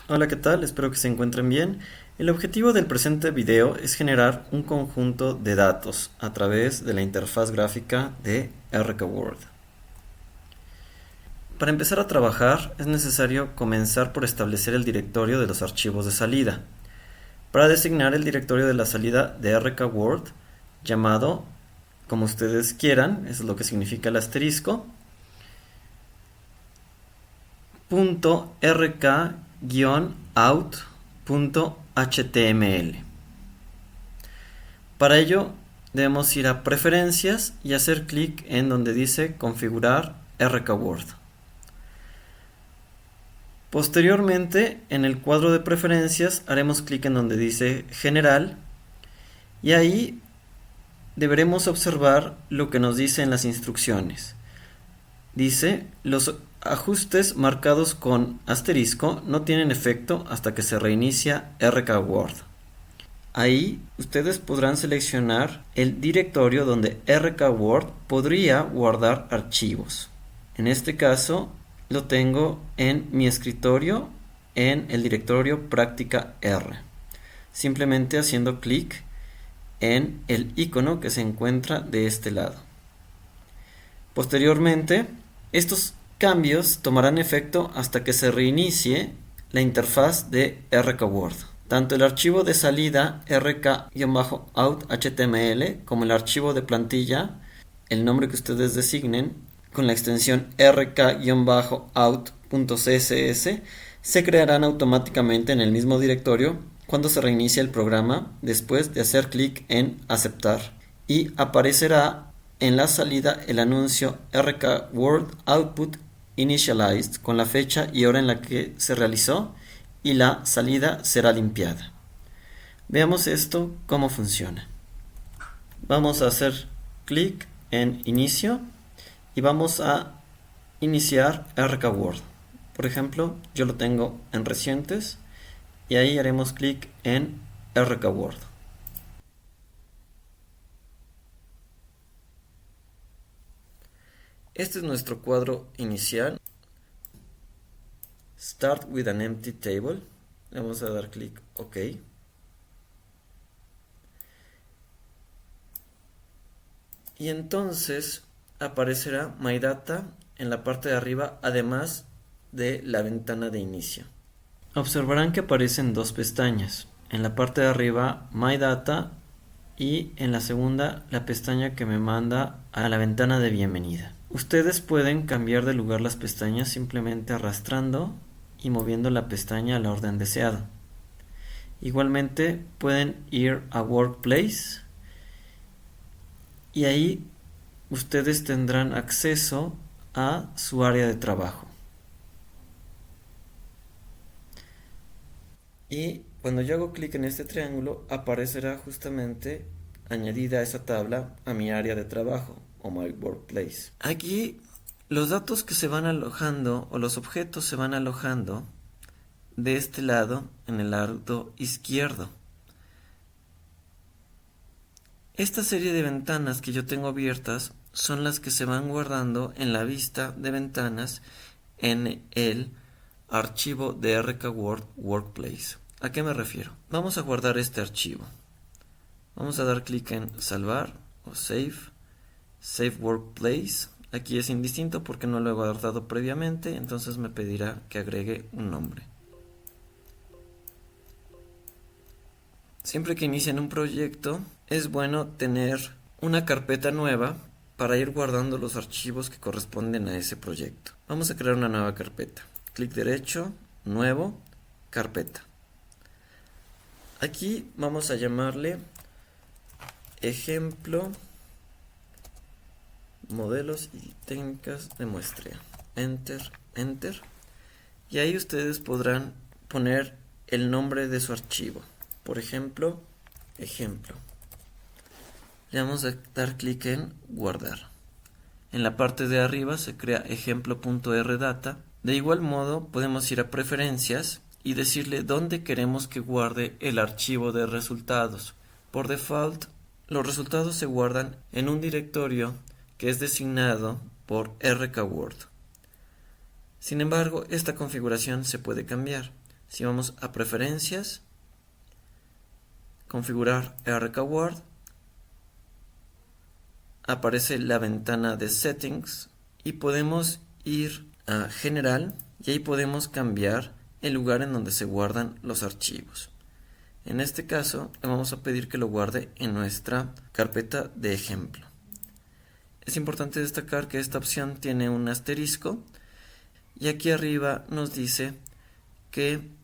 Hola, ¿qué tal? Espero que se encuentren bien. El objetivo del presente video es generar un conjunto de datos a través de la interfaz gráfica de RK Word. Para empezar a trabajar es necesario comenzar por establecer el directorio de los archivos de salida. Para designar el directorio de la salida de RK Word, llamado como ustedes quieran, eso es lo que significa el asterisco, .rk-out.html. Para ello debemos ir a Preferencias y hacer clic en donde dice Configurar RK Word. Posteriormente, en el cuadro de preferencias haremos clic en donde dice General y ahí deberemos observar lo que nos dice en las instrucciones. Dice: los ajustes marcados con asterisco no tienen efecto hasta que se reinicia RK Word. Ahí ustedes podrán seleccionar el directorio donde RK Word podría guardar archivos. En este caso lo tengo en mi escritorio en el directorio práctica R. Simplemente haciendo clic en el icono que se encuentra de este lado. Posteriormente, estos cambios tomarán efecto hasta que se reinicie la interfaz de RK Word. Tanto el archivo de salida rk-out.html como el archivo de plantilla, el nombre que ustedes designen, con la extensión rk-out.css, se crearán automáticamente en el mismo directorio cuando se reinicie el programa después de hacer clic en aceptar, y aparecerá en la salida el anuncio RK Word Output Initialized con la fecha y hora en la que se realizó, y la salida será limpiada. Veamos esto cómo funciona. Vamos a hacer clic en inicio y vamos a iniciar RK Word. Por ejemplo, yo lo tengo en recientes y ahí haremos clic en RK Word. Este es nuestro cuadro inicial. Start with an empty table. Vamos a dar clic OK. Y entonces aparecerá My Data en la parte de arriba, además de la ventana de inicio. Observarán que aparecen dos pestañas. En la parte de arriba My Data y en la segunda la pestaña que me manda a la ventana de bienvenida. Ustedes pueden cambiar de lugar las pestañas simplemente arrastrando y moviendo la pestaña al orden deseado. Igualmente pueden ir a Workplace y ahí ustedes tendrán acceso a su área de trabajo. Y cuando yo hago clic en este triángulo aparecerá justamente añadida esa tabla a mi área de trabajo o My Workplace. Aquí los datos que se van alojando o los objetos se van alojando de este lado en el lado izquierdo. Esta serie de ventanas que yo tengo abiertas son las que se van guardando en la vista de ventanas en el archivo de RK Word Workplace. ¿A qué me refiero? Vamos a guardar este archivo. Vamos a dar clic en salvar o save Workplace. Aquí es indistinto porque no lo he guardado previamente, entonces me pedirá que agregue un nombre. Siempre que inicien un proyecto es bueno tener una carpeta nueva para ir guardando los archivos que corresponden a ese proyecto. Vamos a crear una nueva carpeta. Clic derecho, nuevo, carpeta. Aquí vamos a llamarle ejemplo, modelos y técnicas de muestreo. Enter, enter. Y ahí ustedes podrán poner el nombre de su archivo. Por ejemplo, ejemplo. Le vamos a dar clic en guardar. En la parte de arriba se crea ejemplo.rdata. De igual modo podemos ir a preferencias y decirle dónde queremos que guarde el archivo de resultados. Por default, los resultados se guardan en un directorio que es designado por RK Word. Sin embargo, esta configuración se puede cambiar. Si vamos a preferencias, configurar rkword, aparece la ventana de settings y podemos ir a general y ahí podemos cambiar el lugar en donde se guardan los archivos. En este caso le vamos a pedir que lo guarde en nuestra carpeta de ejemplo. Es importante destacar que esta opción tiene un asterisco y aquí arriba nos dice que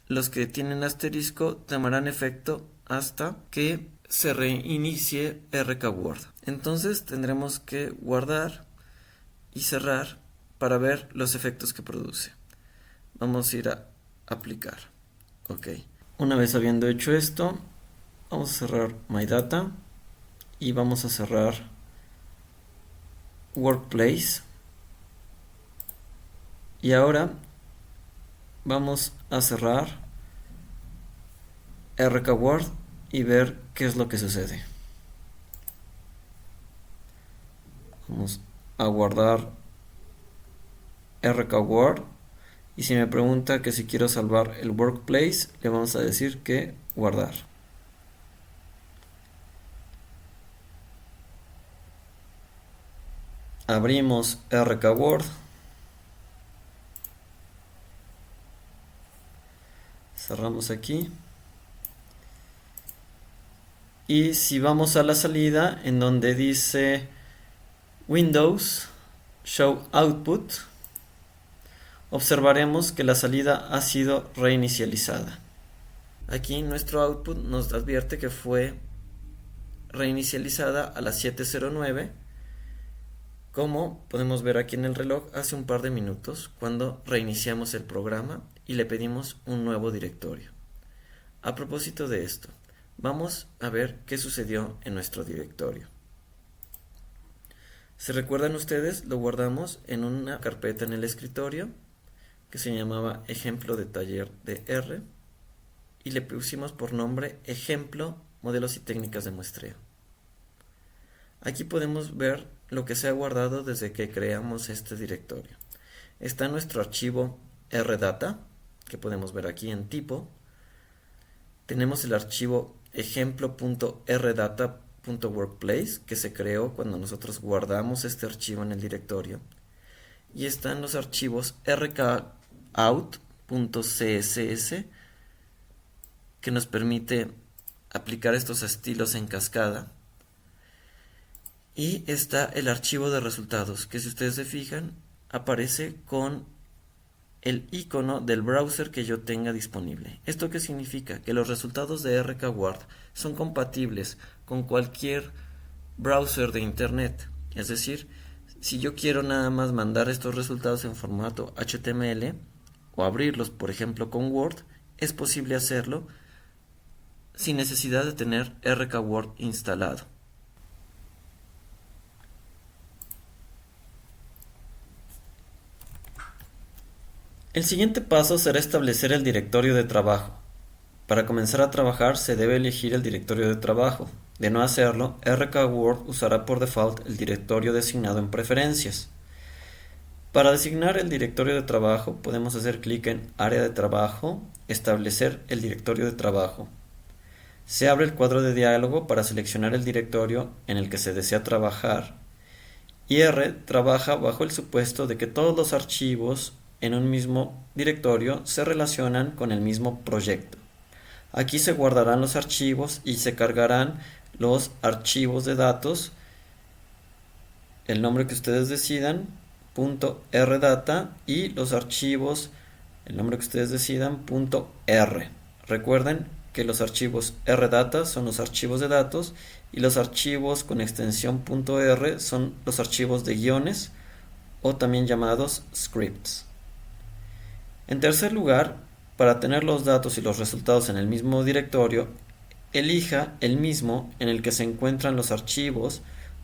los que tienen asterisco tomarán efecto hasta que se reinicie rkword. Entonces tendremos que guardar y cerrar para ver los efectos que produce. Vamos a ir a aplicar. Ok. Una vez habiendo hecho esto, vamos a cerrar My Data y vamos a cerrar Workplace. Y ahora vamos a cerrar rkword y ver qué es lo que sucede. Vamos a guardar rkword y si me pregunta que si quiero salvar el workplace, le vamos a decir que guardar. Abrimos rkword, cerramos aquí y si vamos a la salida en donde dice Windows Show Output, observaremos que la salida ha sido reinicializada. Aquí nuestro output nos advierte que fue reinicializada a las 7:09, como podemos ver aquí en el reloj hace un par de minutos cuando reiniciamos el programa y le pedimos un nuevo directorio. A propósito de esto, vamos a ver qué sucedió en nuestro directorio. Si recuerdan ustedes, lo guardamos en una carpeta en el escritorio que se llamaba ejemplo de taller de R y le pusimos por nombre ejemplo modelos y técnicas de muestreo. Aquí podemos ver lo que se ha guardado desde que creamos este directorio. Está nuestro archivo rdata, que podemos ver aquí en tipo. Tenemos el archivo ejemplo.rdata.workplace, que se creó cuando nosotros guardamos este archivo en el directorio. Y están los archivos rkout.css, que nos permite aplicar estos estilos en cascada. Y está el archivo de resultados, que si ustedes se fijan, aparece con el icono del browser que yo tenga disponible. ¿Esto qué significa? Que los resultados de rkword son compatibles con cualquier browser de internet. Es decir, si yo quiero nada más mandar estos resultados en formato HTML o abrirlos, por ejemplo, con Word, es posible hacerlo sin necesidad de tener rkword instalado. El siguiente paso será establecer el directorio de trabajo. Para comenzar a trabajar se debe elegir el directorio de trabajo. De no hacerlo, rkword usará por default el directorio designado en preferencias. Para designar el directorio de trabajo podemos hacer clic en Área de trabajo, establecer el directorio de trabajo. Se abre el cuadro de diálogo para seleccionar el directorio en el que se desea trabajar. Y R trabaja bajo el supuesto de que todos los archivos en un mismo directorio se relacionan con el mismo proyecto. Aquí se guardarán los archivos y se cargarán los archivos de datos, el nombre que ustedes decidan, .rdata, y los archivos, el nombre que ustedes decidan, .r. Recuerden que los archivos rdata son los archivos de datos y los archivos con extensión .r son los archivos de guiones o también llamados scripts. En tercer lugar, para tener los datos y los resultados en el mismo directorio, elija el mismo en el que se encuentran los archivos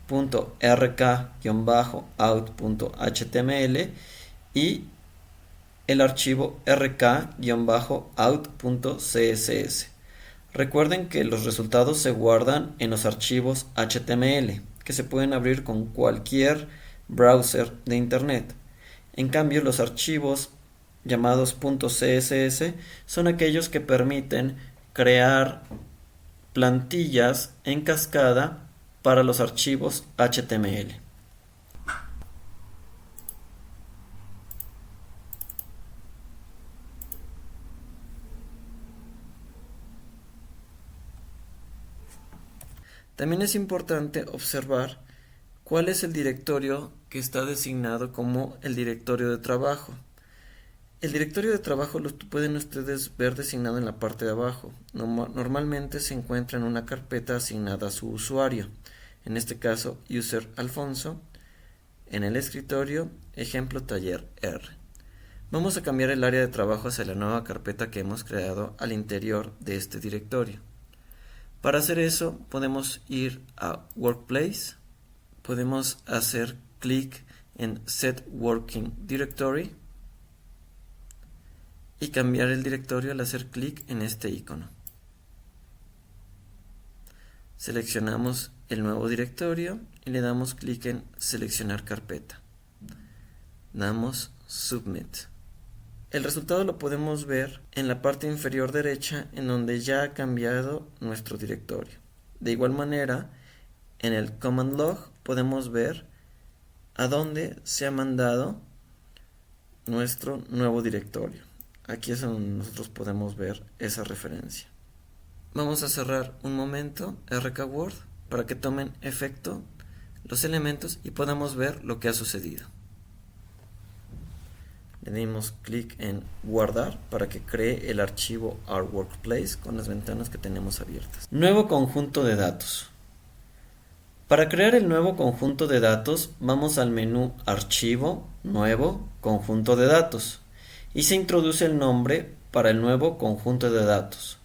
.rk-out.html y el archivo rk-out.css. Recuerden que los resultados se guardan en los archivos HTML, que se pueden abrir con cualquier browser de internet. En cambio, los archivos llamados .css, son aquellos que permiten crear plantillas en cascada para los archivos HTML. También es importante observar cuál es el directorio que está designado como el directorio de trabajo. El directorio de trabajo lo pueden ustedes ver designado en la parte de abajo. Normalmente se encuentra en una carpeta asignada a su usuario. En este caso, user Alfonso. En el escritorio, ejemplo taller R. Vamos a cambiar el área de trabajo hacia la nueva carpeta que hemos creado al interior de este directorio. Para hacer eso, podemos ir a Workplace. Podemos hacer clic en Set Working Directory y cambiar el directorio al hacer clic en este icono. Seleccionamos el nuevo directorio y le damos clic en Seleccionar carpeta. Damos Submit. El resultado lo podemos ver en la parte inferior derecha, en donde ya ha cambiado nuestro directorio. De igual manera, en el Command Log podemos ver a dónde se ha mandado nuestro nuevo directorio. Aquí es donde nosotros podemos ver esa referencia. Vamos a cerrar un momento RK Word para que tomen efecto los elementos y podamos ver lo que ha sucedido. Le dimos clic en guardar para que cree el archivo Our Workplace con las ventanas que tenemos abiertas. Nuevo conjunto de datos. Para crear el nuevo conjunto de datos, vamos al menú Archivo, Nuevo, Conjunto de datos y se introduce el nombre para el nuevo conjunto de datos.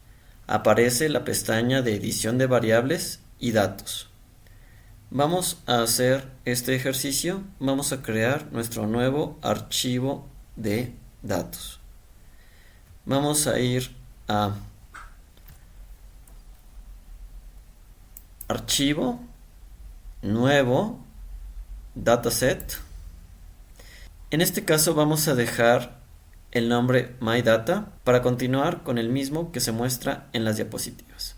Aparece la pestaña de edición de variables y datos. Vamos a hacer este ejercicio. Vamos a crear nuestro nuevo archivo de datos. Vamos a ir a Archivo, Nuevo, Dataset. En este caso vamos a dejar el nombre MyData para continuar con el mismo que se muestra en las diapositivas.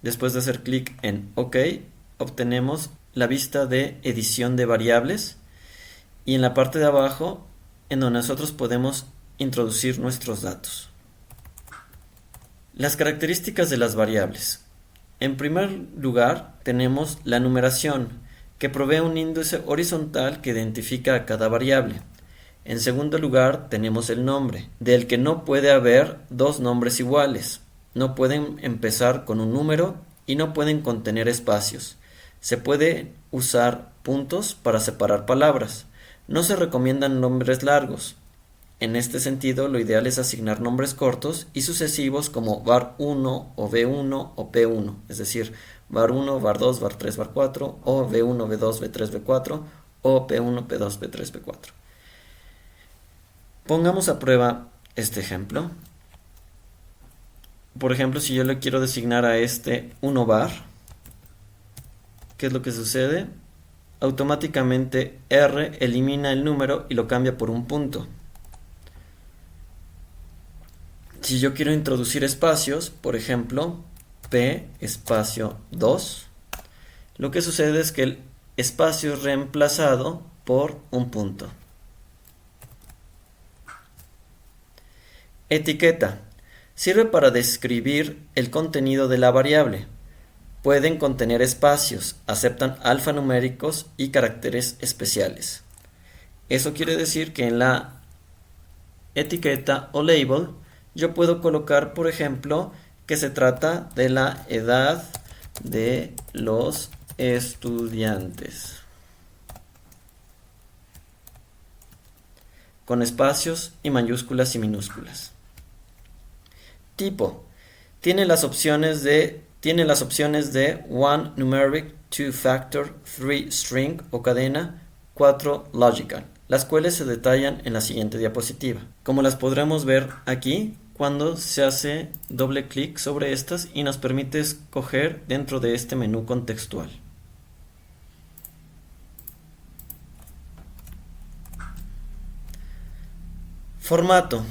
Después de hacer clic en OK, obtenemos la vista de edición de variables y en la parte de abajo en donde nosotros podemos introducir nuestros datos. Las características de las variables. En primer lugar tenemos la numeración, que provee un índice horizontal que identifica a cada variable. En segundo lugar tenemos el nombre, del que no puede haber dos nombres iguales. No pueden empezar con un número y no pueden contener espacios. Se puede usar puntos para separar palabras. No se recomiendan nombres largos. En este sentido, lo ideal es asignar nombres cortos y sucesivos como var1 o b1 o p1, es decir, var1, var2, var3, var4 o b1, b2, b3, b4 o p1, p2, p3, p4. Pongamos a prueba este ejemplo. Por ejemplo, si yo le quiero designar a este 1 var, ¿qué es lo que sucede? Automáticamente R elimina el número y lo cambia por un punto. Si yo quiero introducir espacios, por ejemplo, P espacio 2, lo que sucede es que el espacio es reemplazado por un punto. Etiqueta. Sirve para describir el contenido de la variable. Pueden contener espacios, aceptan alfanuméricos y caracteres especiales. Eso quiere decir que en la etiqueta o label yo puedo colocar, por ejemplo, que se trata de la edad de los estudiantes, con espacios y mayúsculas y minúsculas. Tipo. Tiene las opciones de one numeric, 2 factor, 3 string o cadena, 4 logical, las cuales se detallan en la siguiente diapositiva. Como las podremos ver aquí, cuando se hace doble clic sobre estas y nos permite escoger dentro de este menú contextual. Formato.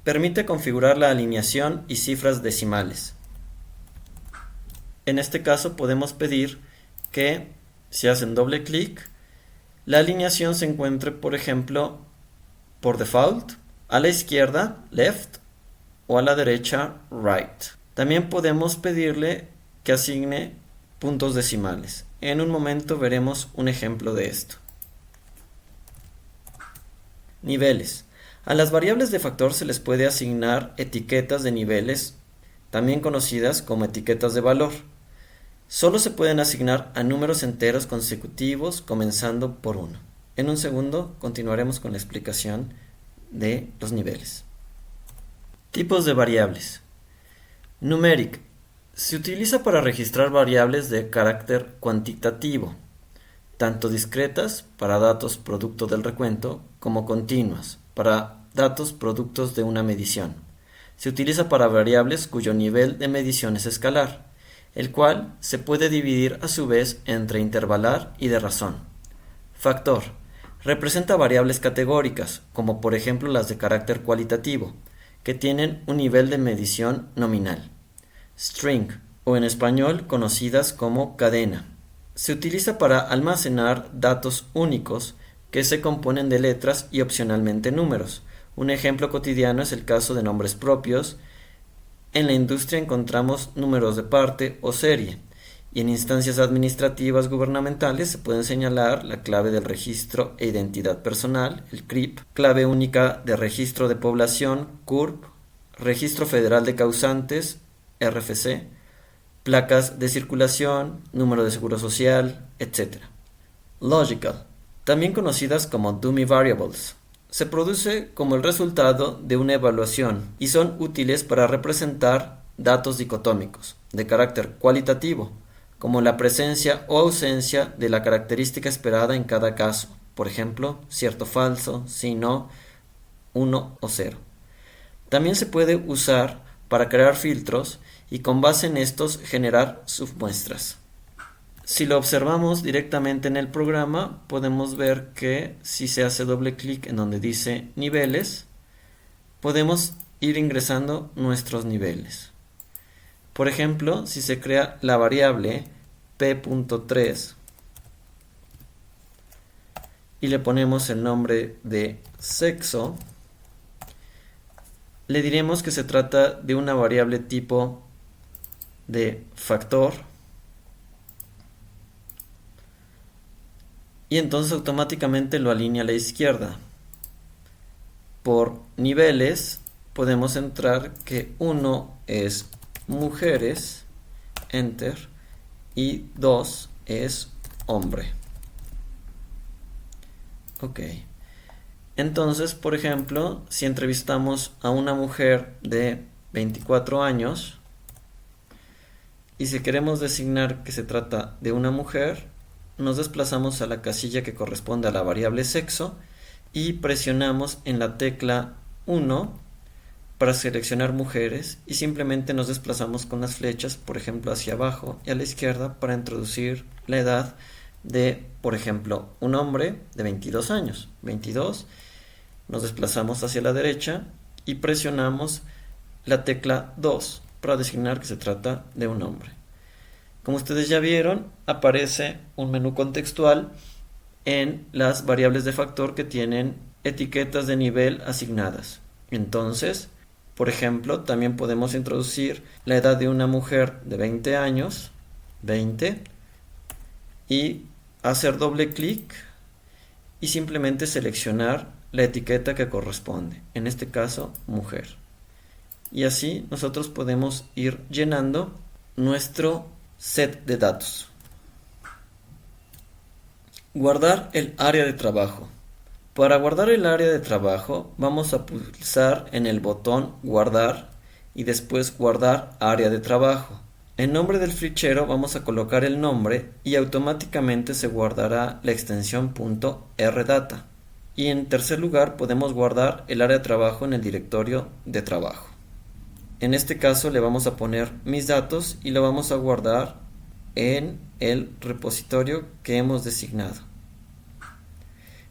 Permite configurar la alineación y cifras decimales. En este caso podemos pedir que, si hacen doble clic, la alineación se encuentre, por ejemplo, por default, a la izquierda, left, o a la derecha, right. También podemos pedirle que asigne puntos decimales. En un momento veremos un ejemplo de esto. Niveles. A las variables de factor se les puede asignar etiquetas de niveles, también conocidas como etiquetas de valor. Solo se pueden asignar a números enteros consecutivos comenzando por 1. En un segundo continuaremos con la explicación de los niveles. Tipos de variables. Numeric. Se utiliza para registrar variables de carácter cuantitativo, tanto discretas para datos producto del recuento como continuas para datos productos de una medición. Se utiliza para variables cuyo nivel de medición es escalar, el cual se puede dividir a su vez entre intervalar y de razón. Factor. Representa variables categóricas, como por ejemplo las de carácter cualitativo, que tienen un nivel de medición nominal. String, o en español conocidas como cadena. Se utiliza para almacenar datos únicos que se componen de letras y opcionalmente números. Un ejemplo cotidiano es el caso de nombres propios. En la industria encontramos números de parte o serie, y en instancias administrativas gubernamentales se pueden señalar la clave del registro e identidad personal, el CRIP, clave única de registro de población, CURP, registro federal de causantes, RFC, placas de circulación, número de seguro social, etc. Logical, también conocidas como dummy variables. Se produce como el resultado de una evaluación y son útiles para representar datos dicotómicos de carácter cualitativo, como la presencia o ausencia de la característica esperada en cada caso, por ejemplo, cierto o falso, sí, no, 1 o 0. También se puede usar para crear filtros y con base en estos generar submuestras. Si lo observamos directamente en el programa, podemos ver que si se hace doble clic en donde dice niveles, podemos ir ingresando nuestros niveles. Por ejemplo, si se crea la variable p.3 y le ponemos el nombre de sexo, le diremos que se trata de una variable tipo de factor, y entonces automáticamente lo alinea a la izquierda. Por niveles podemos entrar que 1 es mujeres, enter, y 2 es hombre. Ok. Entonces, por ejemplo, si entrevistamos a una mujer de 24 años y si queremos designar que se trata de una mujer, nos desplazamos a la casilla que corresponde a la variable sexo y presionamos en la tecla 1 para seleccionar mujeres y simplemente nos desplazamos con las flechas, por ejemplo, hacia abajo y a la izquierda para introducir la edad de, por ejemplo, un hombre de 22 años. 22, nos desplazamos hacia la derecha y presionamos la tecla 2 para designar que se trata de un hombre. Como ustedes ya vieron, aparece un menú contextual en las variables de factor que tienen etiquetas de nivel asignadas. Entonces, por ejemplo, también podemos introducir la edad de una mujer de 20 años, 20, y hacer doble clic y simplemente seleccionar la etiqueta que corresponde, en este caso, mujer. Y así nosotros podemos ir llenando nuestro set de datos. Guardar el área de trabajo. Para guardar el área de trabajo vamos a pulsar en el botón guardar y después guardar área de trabajo. En nombre del fichero vamos a colocar el nombre y automáticamente se guardará la extensión .rdata. Y en tercer lugar podemos guardar el área de trabajo en el directorio de trabajo. En este caso le vamos a poner mis datos y lo vamos a guardar en el repositorio que hemos designado.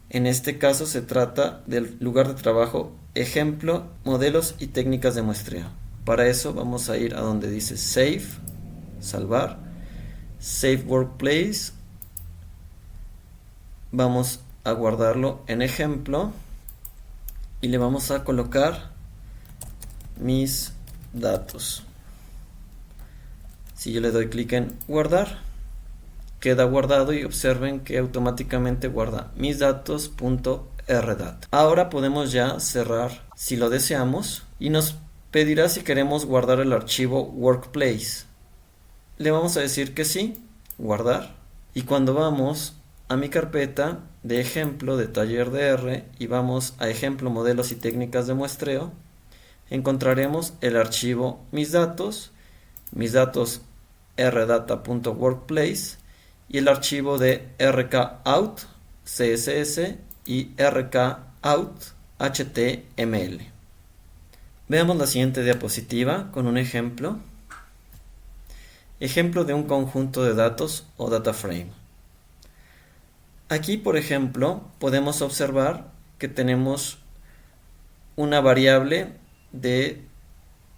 En este caso se trata del lugar de trabajo ejemplo, modelos y técnicas de muestreo. Para eso vamos a ir a donde dice Save, salvar, Save Workplace. Vamos a guardarlo en ejemplo y le vamos a colocar mis datos. Si yo le doy clic en guardar, queda guardado y observen que automáticamente guarda mis datos.rdata. Ahora podemos ya cerrar si lo deseamos y nos pedirá si queremos guardar el archivo Workplace. Le vamos a decir que sí, guardar, y cuando vamos a mi carpeta de ejemplo de taller de R y vamos a ejemplo modelos y técnicas de muestreo, encontraremos el archivo mis datos rdata.workplace y el archivo de rkout css y rkout html. Veamos la siguiente diapositiva con un ejemplo de un conjunto de datos o data frame. Aquí, por ejemplo, podemos observar que tenemos una variable de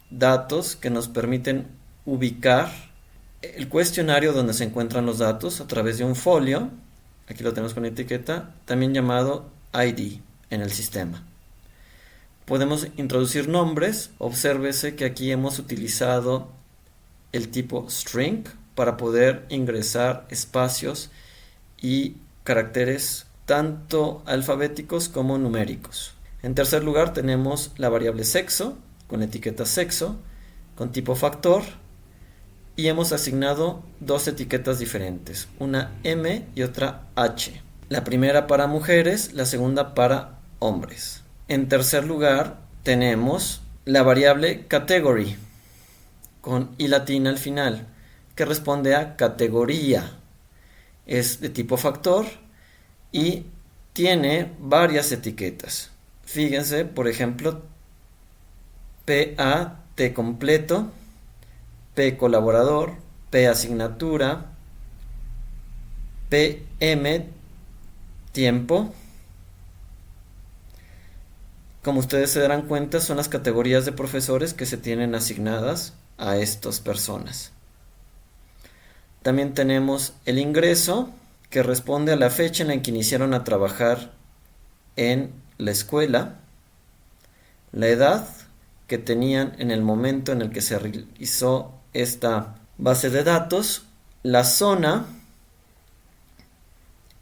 datos que nos permiten ubicar el cuestionario donde se encuentran los datos a través de un folio. Aquí lo tenemos con etiqueta, también llamado ID en el sistema. Podemos introducir nombres. Obsérvese que aquí hemos utilizado el tipo string para poder ingresar espacios y caracteres tanto alfabéticos como numéricos. En tercer lugar tenemos la variable sexo con etiqueta sexo con tipo factor y hemos asignado dos etiquetas diferentes, una M y otra H. La primera para mujeres, la segunda para hombres. En tercer lugar tenemos la variable category con I latina al final que responde a categoría. Es de tipo factor y tiene varias etiquetas. Fíjense, por ejemplo, PA, T completo, P colaborador, P asignatura, PM tiempo. Como ustedes se darán cuenta, son las categorías de profesores que se tienen asignadas a estas personas. También tenemos el ingreso, que responde a la fecha en la que iniciaron a trabajar en la escuela, la edad que tenían en el momento en el que se realizó esta base de datos, la zona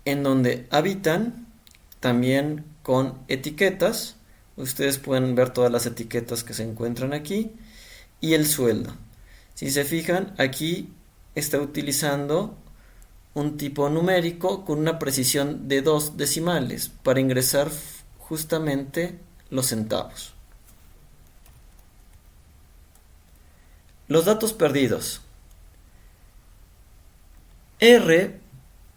en donde habitan, también con etiquetas. Ustedes pueden ver todas las etiquetas que se encuentran aquí, y el sueldo. Si se fijan, aquí está utilizando un tipo numérico con una precisión de 2 decimales para ingresar justamente los centavos. Los datos perdidos. R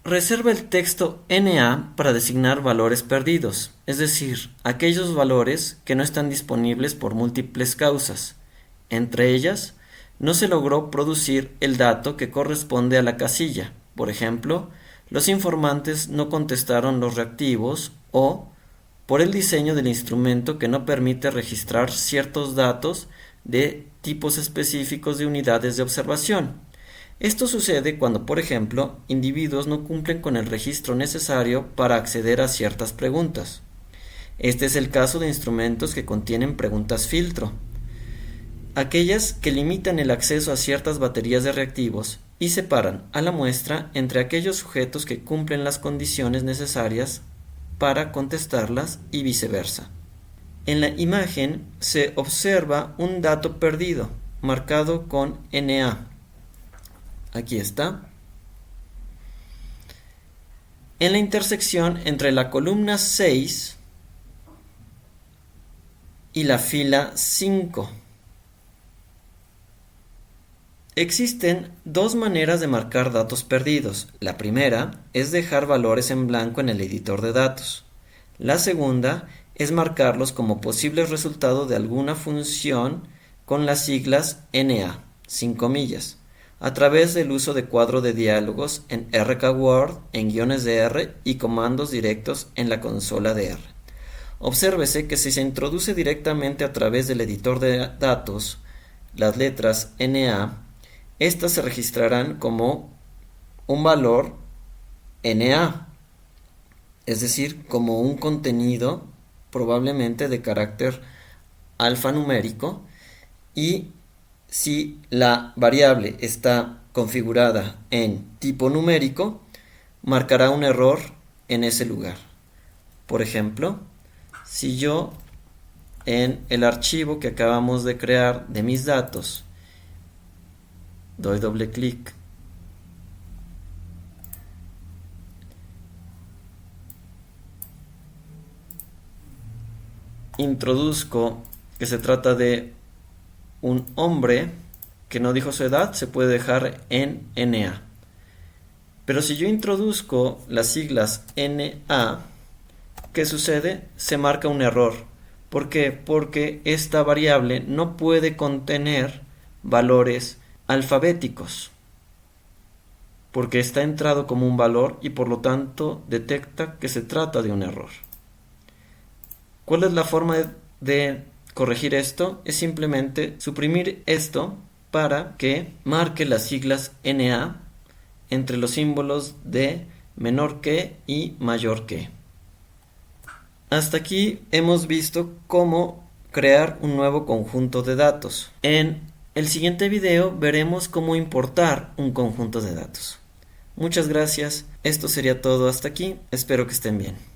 reserva el texto NA para designar valores perdidos, es decir, aquellos valores que no están disponibles por múltiples causas. Entre ellas, no se logró producir el dato que corresponde a la casilla. Por ejemplo, los informantes no contestaron los reactivos o por el diseño del instrumento que no permite registrar ciertos datos de tipos específicos de unidades de observación. Esto sucede cuando, por ejemplo, individuos no cumplen con el registro necesario para acceder a ciertas preguntas. Este es el caso de instrumentos que contienen preguntas filtro, aquellas que limitan el acceso a ciertas baterías de reactivos y separan a la muestra entre aquellos sujetos que cumplen las condiciones necesarias para contestarlas y viceversa. En la imagen se observa un dato perdido, marcado con NA. Aquí está. En la intersección entre la columna 6 y la fila 5. Existen dos maneras de marcar datos perdidos. La primera es dejar valores en blanco en el editor de datos. La segunda es marcarlos como posibles resultado de alguna función con las siglas NA, sin comillas, a través del uso de cuadro de diálogos en RK Word, en guiones de R y comandos directos en la consola de R. Obsérvese que si se introduce directamente a través del editor de datos las letras NA, estas se registrarán como un valor NA, es decir, como un contenido probablemente de carácter alfanumérico, y si la variable está configurada en tipo numérico, marcará un error en ese lugar. Por ejemplo, si yo en el archivo que acabamos de crear de mis datos doy doble clic, introduzco que se trata de un hombre que no dijo su edad, se puede dejar en NA. Pero si yo introduzco las siglas NA, ¿qué sucede? Se marca un error. ¿Por qué? Porque esta variable no puede contener valores alfabéticos, porque está entrado como un valor y por lo tanto detecta que se trata de un error. ¿Cuál es la forma de corregir esto? Es simplemente suprimir esto para que marque las siglas NA entre los símbolos de menor que y mayor que. Hasta aquí hemos visto cómo crear un nuevo conjunto de datos. En el siguiente video veremos cómo importar un conjunto de datos. Muchas gracias. Esto sería todo hasta aquí. Espero que estén bien.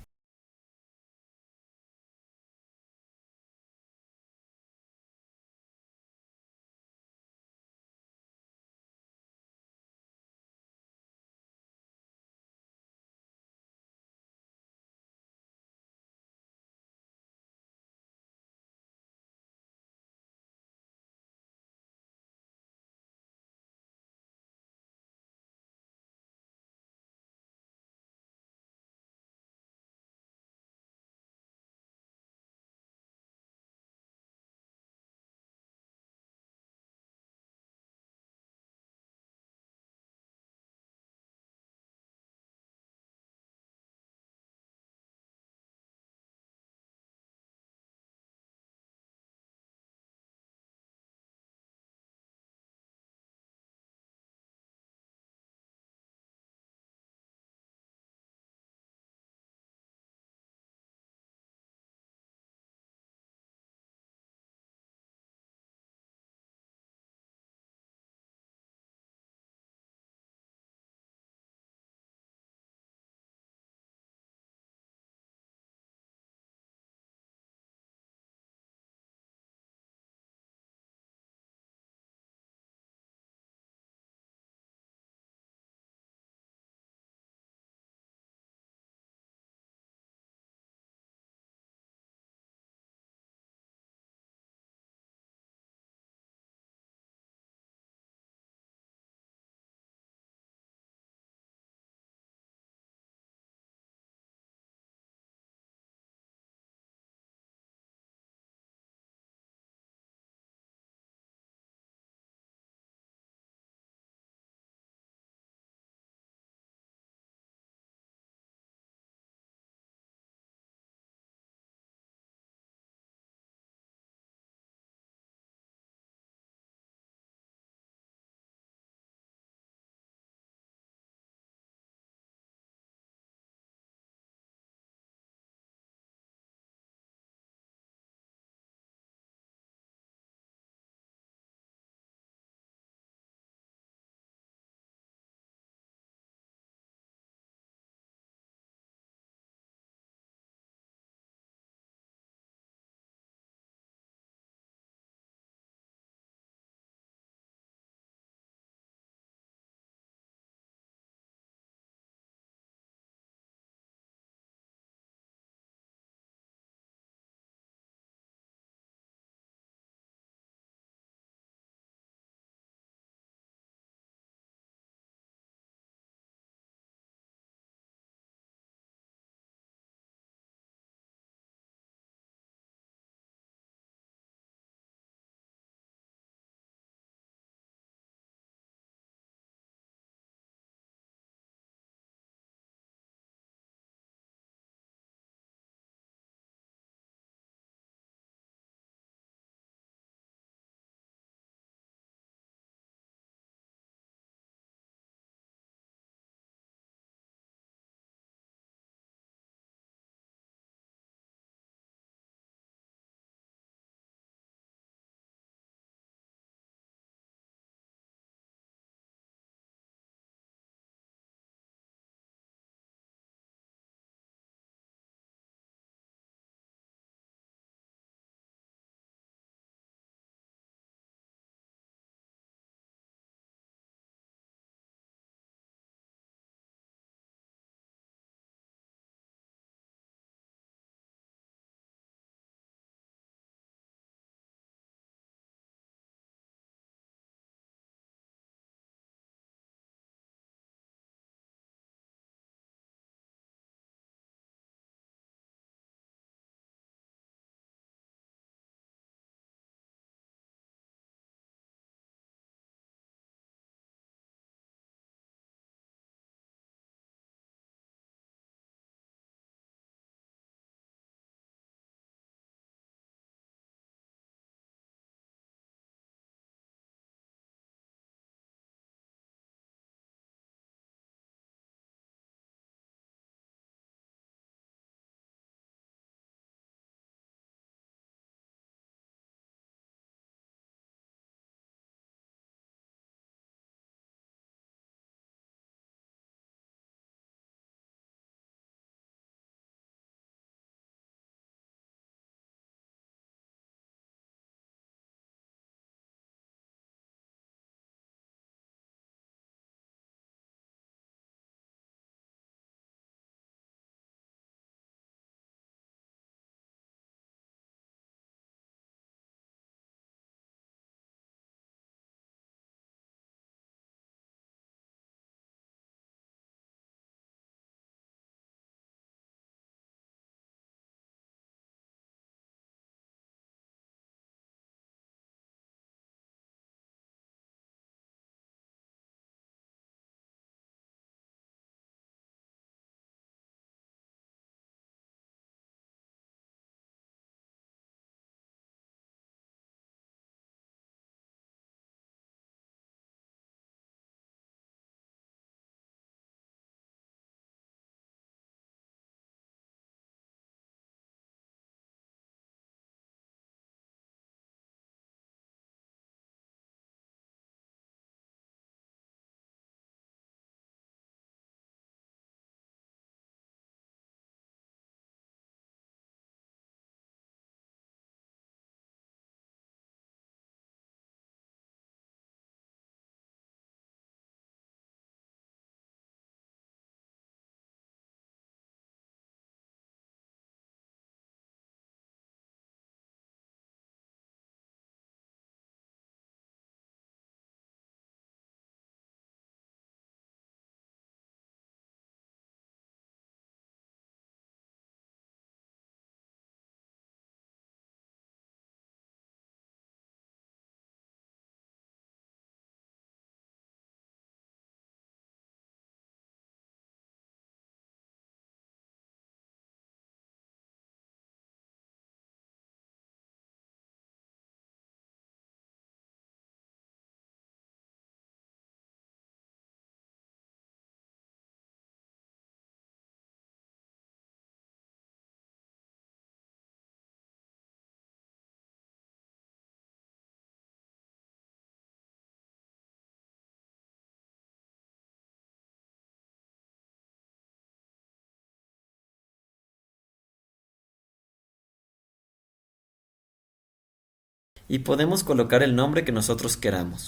y podemos colocar el nombre que nosotros queramos.